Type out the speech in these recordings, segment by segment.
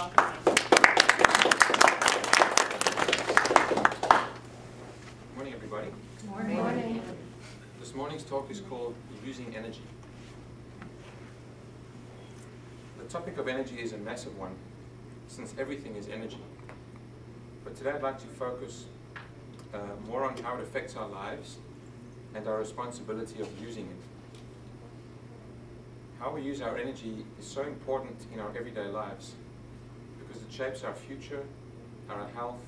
welcoming. Good morning, everybody. Good morning. This morning's talk is called Using Energy. The topic of energy is a massive one, since everything is energy. But today I'd like to focus more on how it affects our lives and our responsibility of using it. How we use our energy is so important in our everyday lives because it shapes our future, our health,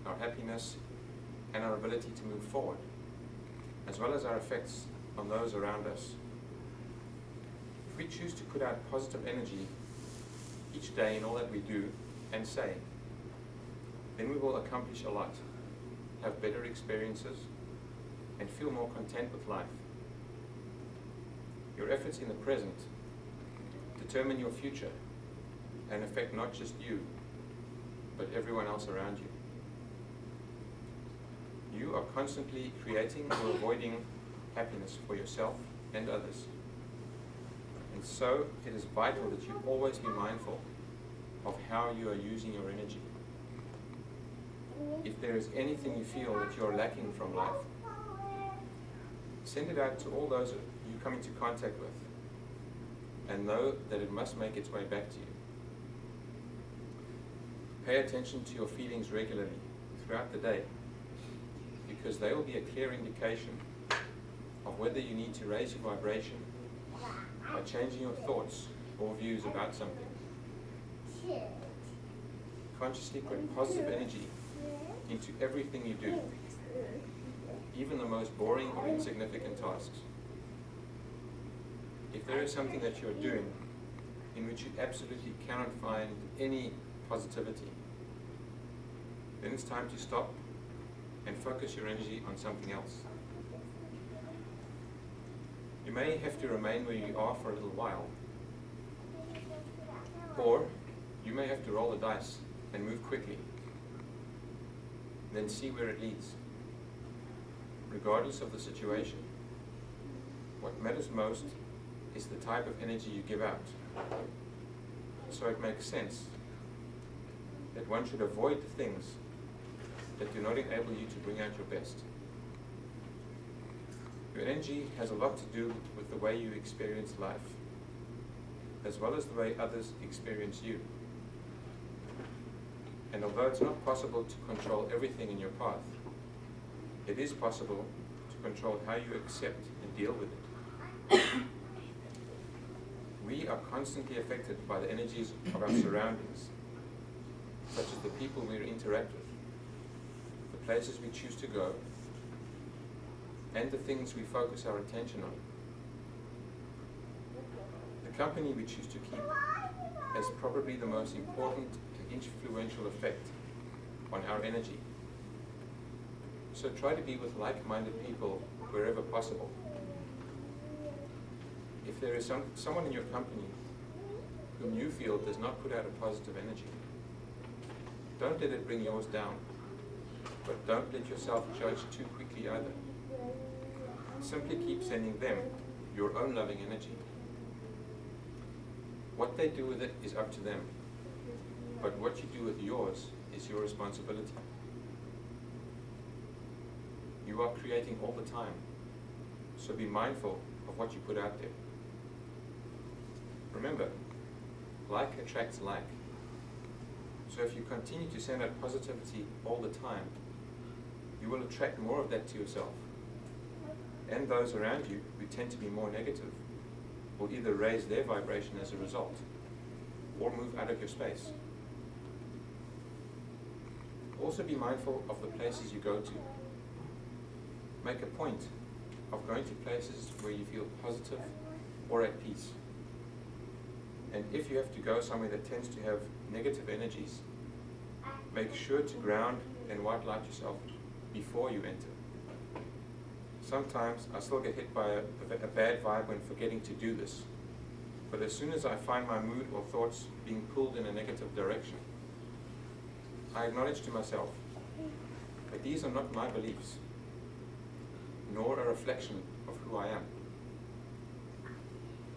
our happiness, and our ability to move forward, as well as our effects on those around us. If we choose to put out positive energy each day in all that we do and say, then we will accomplish a lot, have better experiences, and feel more content with life. Your efforts in the present determine your future and affect not just you, but everyone else around you. You are constantly creating or avoiding happiness for yourself and others. And so it is vital that you always be mindful of how you are using your energy. If there is anything you feel that you are lacking from life, send it out to all those you come into contact with, and know that it must make its way back to you. Pay attention to your feelings regularly throughout the day, because they will be a clear indication of whether you need to raise your vibration by changing your thoughts or views about something. Consciously put positive energy into everything you do, even the most boring or insignificant tasks. If there is something that you are doing in which you absolutely cannot find any positivity, then it's time to stop and focus your energy on something else. You may have to remain where you are for a little while, or you may have to roll the dice and move quickly, then see where it leads. Regardless of the situation, what matters most is the type of energy you give out. So it makes sense that one should avoid the things that do not enable you to bring out your best. Your energy has a lot to do with the way you experience life, as well as the way others experience you. And although it's not possible to control everything in your path, it is possible to control how you accept and deal with it. We are constantly affected by the energies of our surroundings, such as the people we interact with, the places we choose to go, and the things we focus our attention on. The company we choose to keep has probably the most important and influential effect on our energy. So try to be with like-minded people wherever possible. If there is someone in your company whom you feel does not put out a positive energy, don't let it bring yours down, but don't let yourself judge too quickly either. Simply keep sending them your own loving energy. What they do with it is up to them, but what you do with yours is your responsibility. You are creating all the time, so be mindful of what you put out there. Remember, like attracts like. So if you continue to send out positivity all the time, you will attract more of that to yourself. And those around you who tend to be more negative will either raise their vibration as a result or move out of your space. Also be mindful of the places you go to. Make a point of going to places where you feel positive or at peace. And if you have to go somewhere that tends to have negative energies, make sure to ground and white light yourself before you enter. Sometimes I still get hit by a bad vibe when forgetting to do this, but as soon as I find my mood or thoughts being pulled in a negative direction, I acknowledge to myself that these are not my beliefs, nor a reflection of who I am.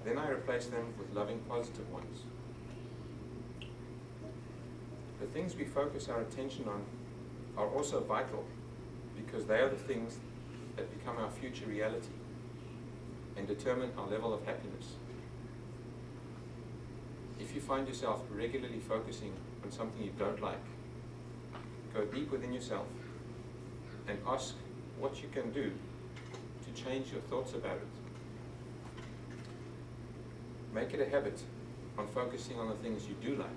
Then I replace them with loving, positive ones. the things we focus our attention on are also vital because they are the things that become our future reality and determine our level of happiness. If you find yourself regularly focusing on something you don't like, go deep within yourself and ask what you can do to change your thoughts about it. Make it a habit on focusing on the things you do like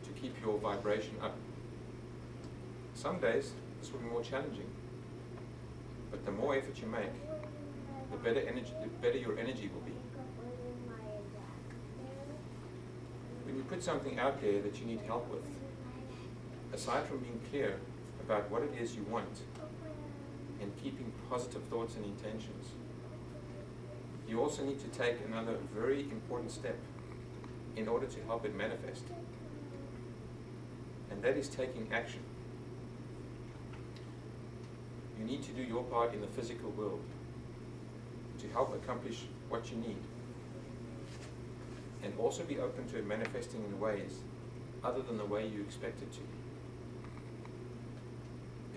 to keep your vibration up. Some days this will be more challenging, but the more effort you make, the better your energy will be. When you put something out there that you need help with, aside from being clear about what it is you want and keeping positive thoughts and intentions, you also need to take another very important step in order to help it manifest. And that is taking action. You need to do your part in the physical world to help accomplish what you need, and also be open to it manifesting in ways other than the way you expect it to.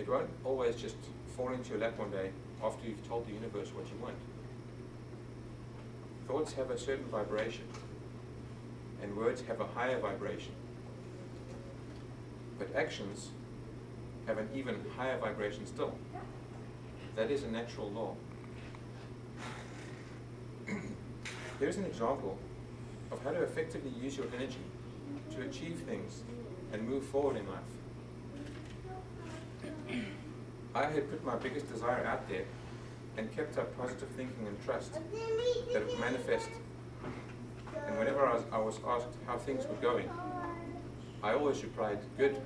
It won't always just fall into your lap one day after you've told the universe what you want. Thoughts have a certain vibration, and words have a higher vibration. But actions have an even higher vibration still. That is a natural law. Here's an example of how to effectively use your energy to achieve things and move forward in life. I had put my biggest desire out there and kept up positive thinking and trust that it would manifest. And whenever I was asked how things were going, I always replied, good.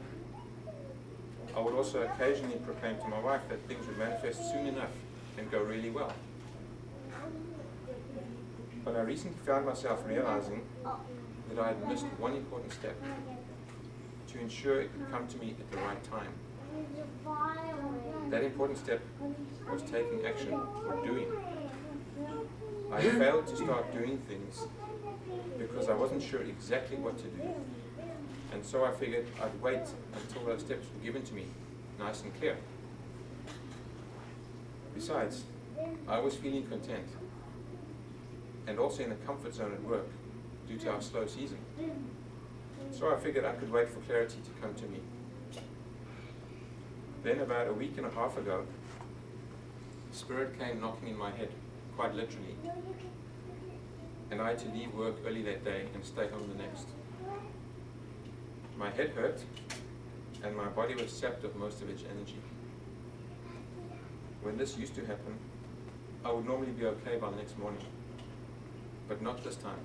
I would also occasionally proclaim to my wife that things would manifest soon enough and go really well. But I recently found myself realizing that I had missed one important step to ensure it would come to me at the right time. That important step was taking action, or doing. I failed to start doing things because I wasn't sure exactly what to do. And so I figured I'd wait until those steps were given to me, nice and clear. Besides, I was feeling content, and also in a comfort zone at work due to our slow season. So I figured I could wait for clarity to come to me. Then about a week and a half ago, Spirit came knocking in my head, quite literally, and I had to leave work early that day and stay home the next. My head hurt, and my body was sapped of most of its energy. When this used to happen, I would normally be okay by the next morning, but not this time.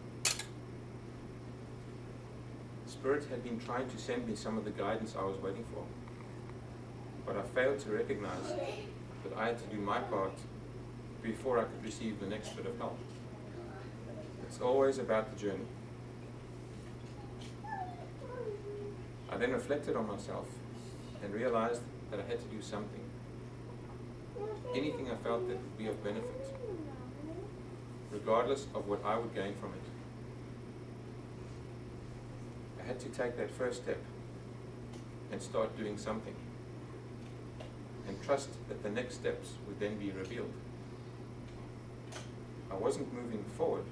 Spirit had been trying to send me some of the guidance I was waiting for, but I failed to recognize that I had to do my part before I could receive the next bit of help. It's always about the journey. I then reflected on myself and realized that I had to do something. Anything I felt that would be of benefit, regardless of what I would gain from it. I had to take that first step and start doing something, and trust that the next steps would then be revealed. I wasn't moving forward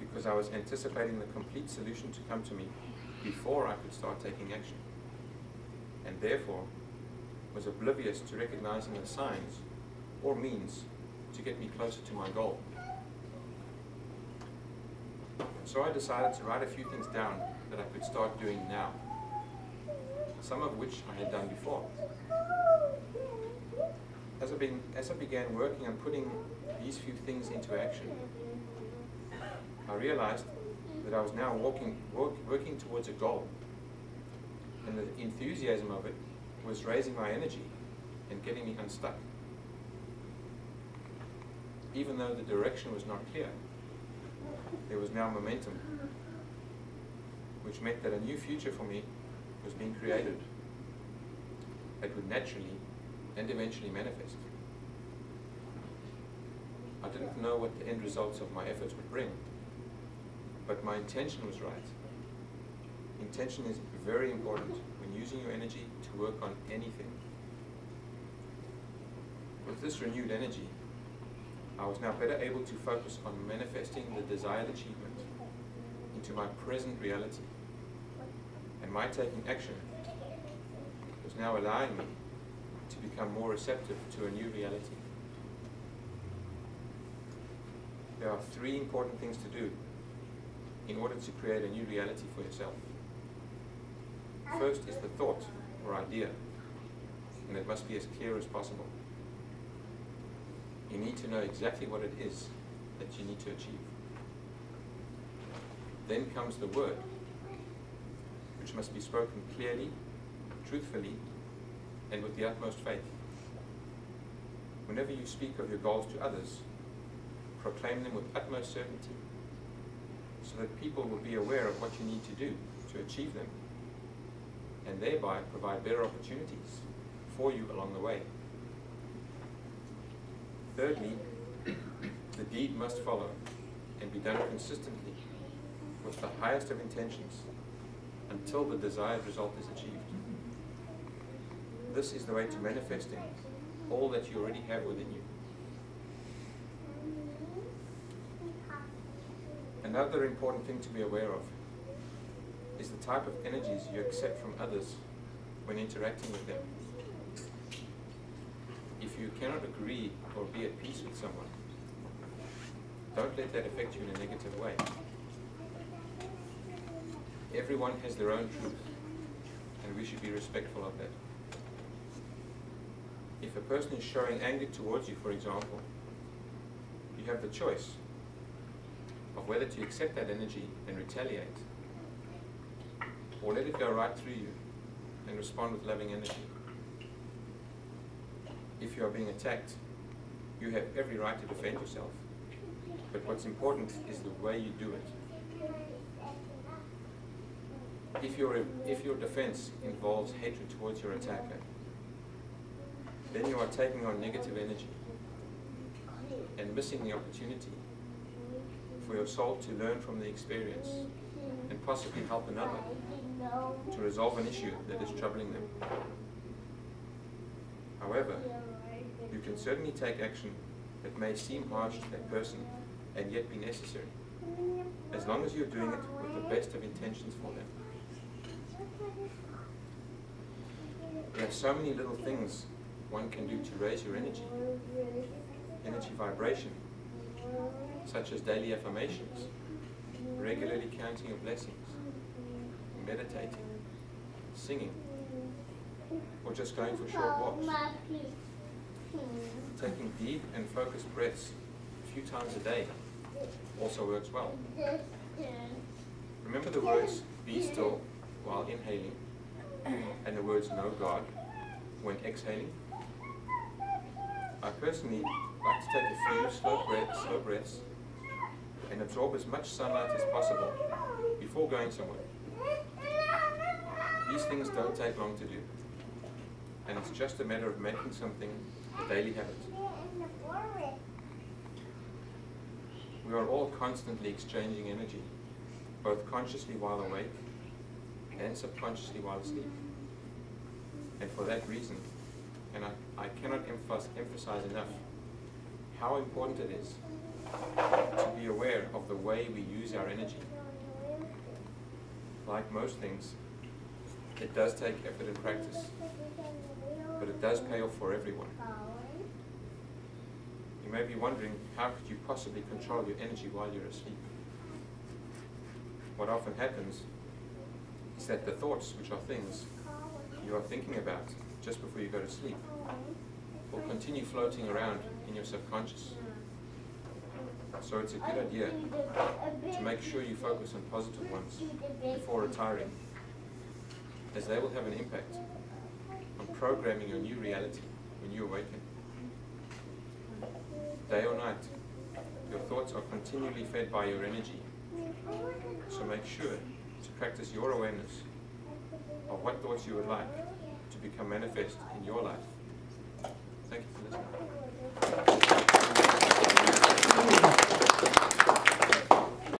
because I was anticipating the complete solution to come to me before I could start taking action, and therefore was oblivious to recognizing the signs or means to get me closer to my goal. So I decided to write a few things down that I could start doing now, some of which I had done before. As I began working on putting these few things into action, I realized that I was now working towards a goal, and the enthusiasm of it was raising my energy and getting me unstuck. Even though the direction was not clear, there was now momentum, which meant that a new future for me was being created. It would naturally and eventually manifest. I didn't know what the end results of my efforts would bring, but my intention was right. Intention is very important when using your energy to work on anything. With this renewed energy, I was now better able to focus on manifesting the desired achievement into my present reality. And my taking action was now allowing me to become more receptive to a new reality. There are 3 important things to do in order to create a new reality for yourself. First is the thought or idea, and it must be as clear as possible. You need to know exactly what it is that you need to achieve. Then comes the word, which must be spoken clearly, truthfully, and with the utmost faith. Whenever you speak of your goals to others, proclaim them with utmost certainty, so that people will be aware of what you need to do to achieve them, and thereby provide better opportunities for you along the way. Thirdly, the deed must follow and be done consistently with the highest of intentions until the desired result is achieved. This is the way to manifesting all that you already have within you. Another important thing to be aware of is the type of energies you accept from others when interacting with them. If you cannot agree or be at peace with someone, don't let that affect you in a negative way. Everyone has their own truth, and we should be respectful of that. If a person is showing anger towards you, for example, you have the choice of whether to accept that energy and retaliate, or let it go right through you and respond with loving energy. If you are being attacked, you have every right to defend yourself, but what's important is the way you do it. If your defense involves hatred towards your attacker, then you are taking on negative energy and missing the opportunity for your soul to learn from the experience and possibly help another to resolve an issue that is troubling them. However, you can certainly take action that may seem harsh to that person and yet be necessary, as long as you're doing it with the best of intentions for them. There are so many little things one can do to raise your energy vibration, such as daily affirmations, regularly counting your blessings, meditating, singing, or just going for short walks. Taking deep and focused breaths a few times a day also works well. Remember the words, be still, while inhaling, and the words, know God, when exhaling. I personally like to take a few slow breaths and absorb as much sunlight as possible before going somewhere. These things don't take long to do, and it's just a matter of making something a daily habit. We are all constantly exchanging energy, both consciously while awake and subconsciously while asleep. And for that reason, and I cannot emphasize enough how important it is to be aware of the way we use our energy. Like most things, it does take effort and practice, but it does pay off for everyone. You may be wondering, how could you possibly control your energy while you're asleep? What often happens is that the thoughts, which are things you are thinking about just before you go to sleep, will continue floating around in your subconscious. So it's a good idea to make sure you focus on positive ones before retiring, as they will have an impact on programming your new reality when you awaken. Day or night, your thoughts are continually fed by your energy, so make sure to practice your awareness of what thoughts you would like to become manifest in your life. Thank you for listening.